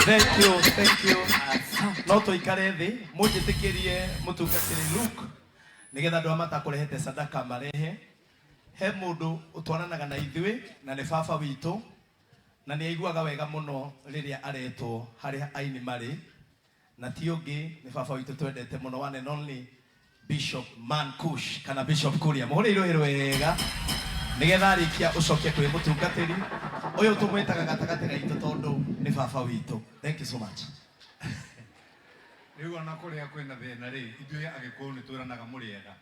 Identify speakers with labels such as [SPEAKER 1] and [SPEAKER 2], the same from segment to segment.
[SPEAKER 1] Thank you. No toikare thi munjitikirie mutungatiri Luke nigetha andu amata kurehete sadaka marehe he mundu utwaranaga na ithui na ni baba witu na ni aiguaga wega muno riria aretwo hari aini mari na ti ungi ni baba witu twendete muno one and only Bishop Mankush kana Bishop Kuria muhuriirwo wega nigetha arikia ucoke kwi mutungatiri uyu tumwitaga gatagati gaitu tondu ni baba witu. Thank you so much.
[SPEAKER 2] Riu ona kuria kwina thina ri ithuĩ agĩkũyũ nĩ twĩranaga mũrĩega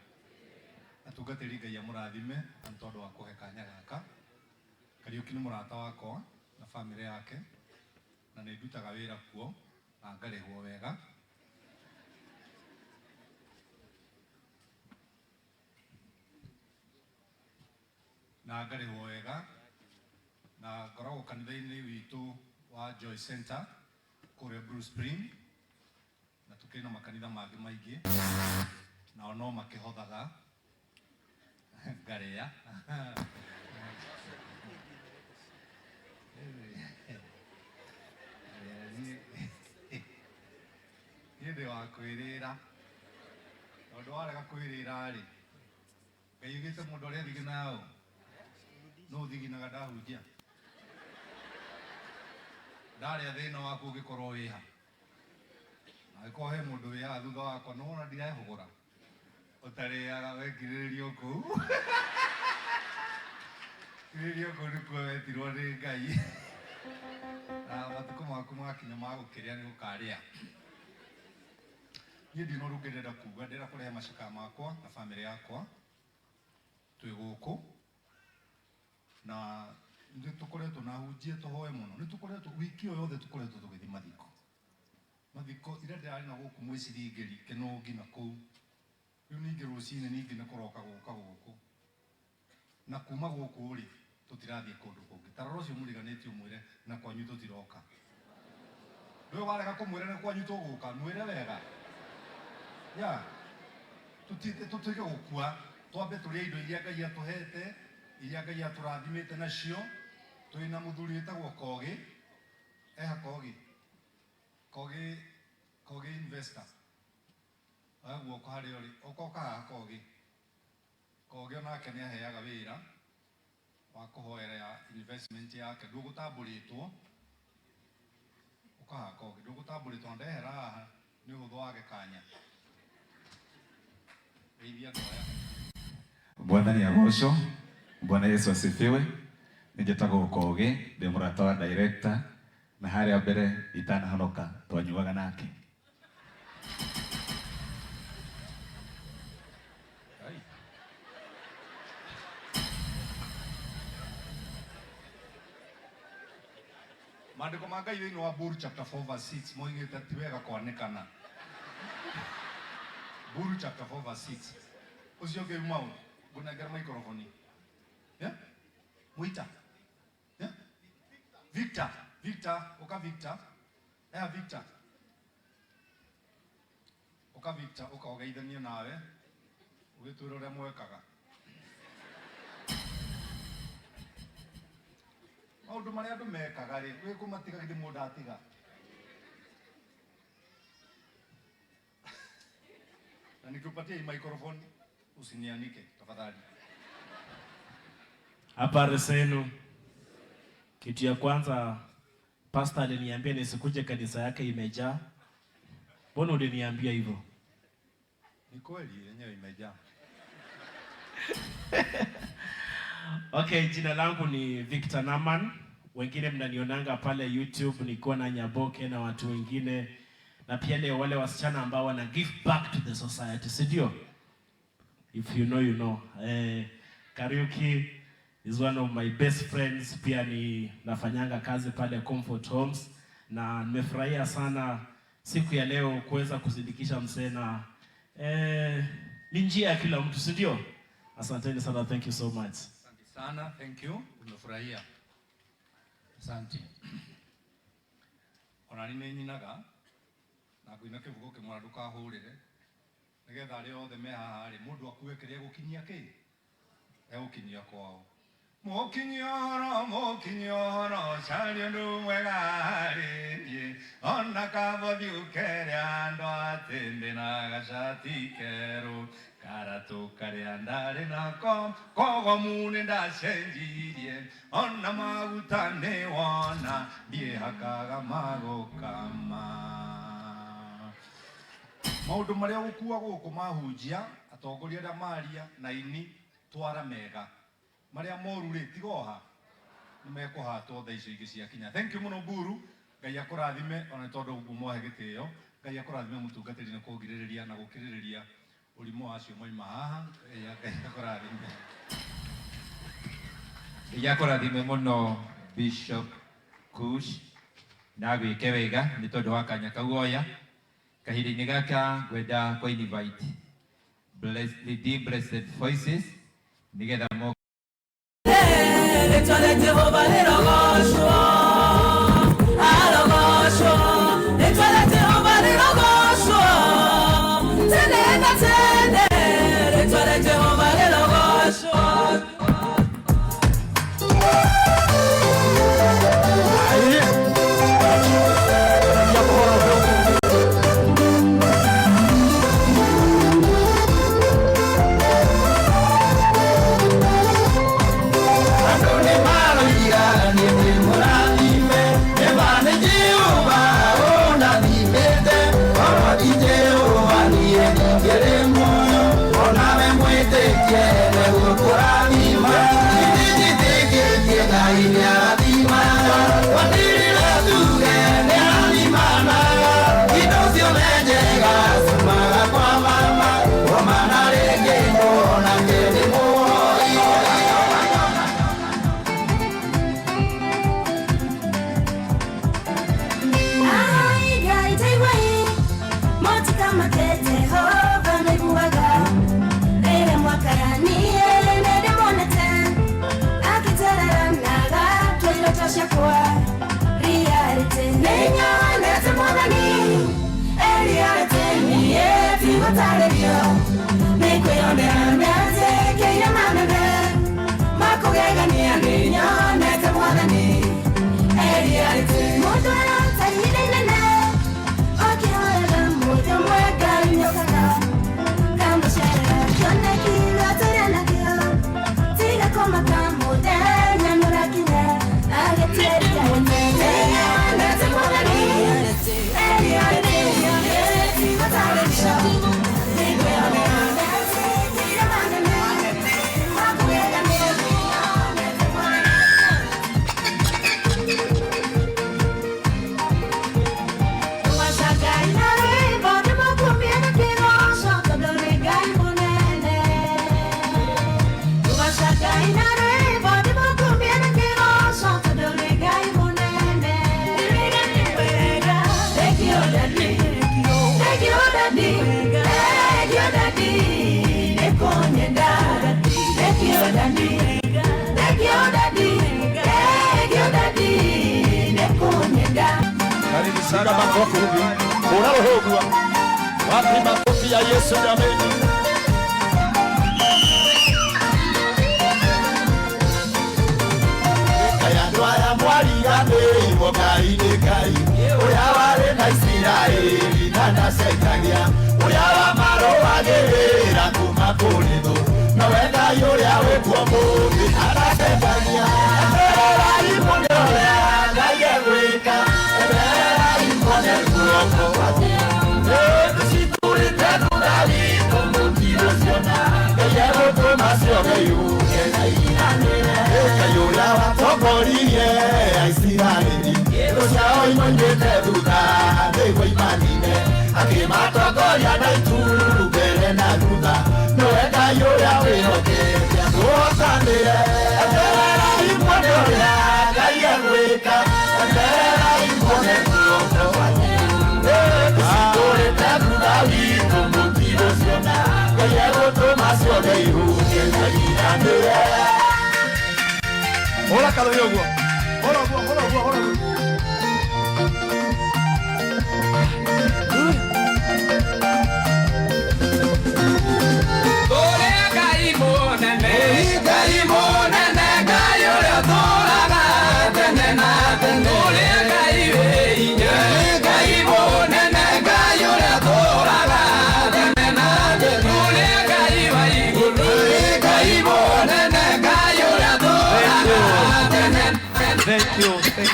[SPEAKER 2] atungatĩri Ngai amũrathime na tondu wa kũhe kanya gaka. Kariuki nĩ mũrata wakwa na family yake na nĩ ndutaga wĩra kuo na ngarĩhwo wega. Na ngarĩhwo wega na ngoragwo kanitha-inĩ witũ wa Joy Center kũrĩa Blue Spring na tukĩna makanitha mangĩ maingĩ nao no makĩhothaga ngarĩa niĩ ndĩ wa kwĩrĩra tondũ warega kwĩrĩra rĩ Ngai ugĩte mũndũ ũrĩa thiginaga ũũ no thiginaga ndahunjia ndarĩa thĩna waku ũngĩkorwo wĩha angĩkorwo he mũndũ wĩhaga thutha wakwa no ona ndirehũgũra ũtarĩaga wengirĩrĩrio kũu kirĩrĩrio kũu nĩkuo wetirwo nĩ Ngai na matukũ maku makinya ma gũkĩrĩa nĩ gũkarĩa. Niĩ ndino rĩu ndĩrenda kuga ndĩrenda kũrehe macakaya makwa na family yakwa twĩ gũkũ na nĩ tũkoretwo na hunjie tũhoe mũno nĩ tũkoretwo wiki ĩyo yothe tũkoretwo tũgĩthiĩ mathiko ira ndĩrarĩ na gũkũ mwĩcirĩngĩri Kĩnũngi na kũu rĩu ningĩ rũcinĩ ningĩ nĩ kũroka gũkũ na kuma gũkũ rĩ tũtirathiĩ kũndũ kũngĩ tarora ũcio mũriganĩtie ũmwĩre na kwanyu tũtiroka rĩu warega kũmwĩra na kwanyu tũgũka mwĩre wega ya tũtige gũkua twambe tũrĩe indo iria Ngai atũhete iria Ngai atũrathimĩte nacio. Twĩna mũthuri wĩtagwo Kogi investor guoko harĩa ũrĩ ũkoka haha Kogi onake nĩ aheaga wĩra wa kũhoera investment yake ndũgũtambũrĩtwo ũkaha Kogi ndũgũtambũrĩtwo ndehera haha nĩ ũhũthũ wage kanya geithia ndoya.
[SPEAKER 3] Bwana ni agocwo. Bwana Yesu asifiwe. Nĩnjĩtagwo Kogi ndĩ mũrata wa director na harĩa mbere itanahonoka twanyuaga nake.
[SPEAKER 2] Maandĩko ma Ngai thĩinĩ wa Buru chapter 4 verse 6 moigĩte ti wega kwanĩkana. Buru chapter 4 verse 6 ũcio ũngĩ maũ ngũnengera microphone Muita Victor oka Victor oka ũgeithanie nawe ũgĩtwĩra ũrĩa mwekaga maũndũ marĩa andũ mekaga rĩ gwĩ kũmatiga githĩ mũndũ atiga na nikupatie microphone usinianike tafadhali.
[SPEAKER 4] Habari zenu. Kitu ya kwanza pastor aliniambia nisikuje kanisa yake imejaa. Mbona uliniambia hivyo?
[SPEAKER 2] Ni kweli yenyewe imejaa.
[SPEAKER 4] Okay, jina langu ni Victor Naman. Wengine mnanionanga pale YouTube nikiwa na Nyaboke na watu wengine na pia leo wale wasichana ambao wana give back to the society, si ndio? If you know you know. Kariuki is one of my best friends. Pia ni nafanyanga kazi pale Comfort Homes na nimefurahia sana siku ya leo kuweza kuzindikisha msena ni njia ya kila mtu, si ndio? Asanteni sana, thank you so much.
[SPEAKER 2] Asante sana, thank you. Nimefurahia. Asante. Ona nĩ nyinaga na kwĩna kĩbugo kĩmwe ndũkahũrĩre nĩgetha arĩa othe me haha rĩ mũndũ akue kĩrĩa gũkinyia kĩ egũkinyia kwao. Mũkinyio horo caria ũndũ mwega rĩ niĩ thiukere ando atinde na gacati keru karatu karia ndari nako kogo mune ndacenjirie ona maguta ni wona ndiehakaga magukama maundu maria gukua guku mahunjia atongoria aria maria na ini twara mega maria moru ri tigoha nimekuhatwo thaa icio ingi cia kinya. Thank you muno Mburu, Ngai akurathime ona tondu umuhe gitio, Ngai akurathime mutungatiri na kugiririria na gukiririria urimo acio moima haha. Ngai akurathime.
[SPEAKER 5] Ngai akurathime muno Bishop Kush na gwike wega ni tondu wa kanya kauoya kahiri-ini gaka ngwenda kwa invite Redeemed Blessed Voices nigetha mo
[SPEAKER 6] L'étoile de Jéhovah est l'orage.
[SPEAKER 7] Sana makofi hivi. Unalohogwa. Wapi makofi ya Yesu jameni? Kaya ndwaya mwali ande mokaine kai. Oya wale na Israeli na nasetagia. Oya wa maro wagera kumakoledo. Na wenda yule awe kwa Mungu anasetagia. Era imonyoya na yeweka.
[SPEAKER 1] Hola, Carlos Yogo. Hola, hola, hola, hola.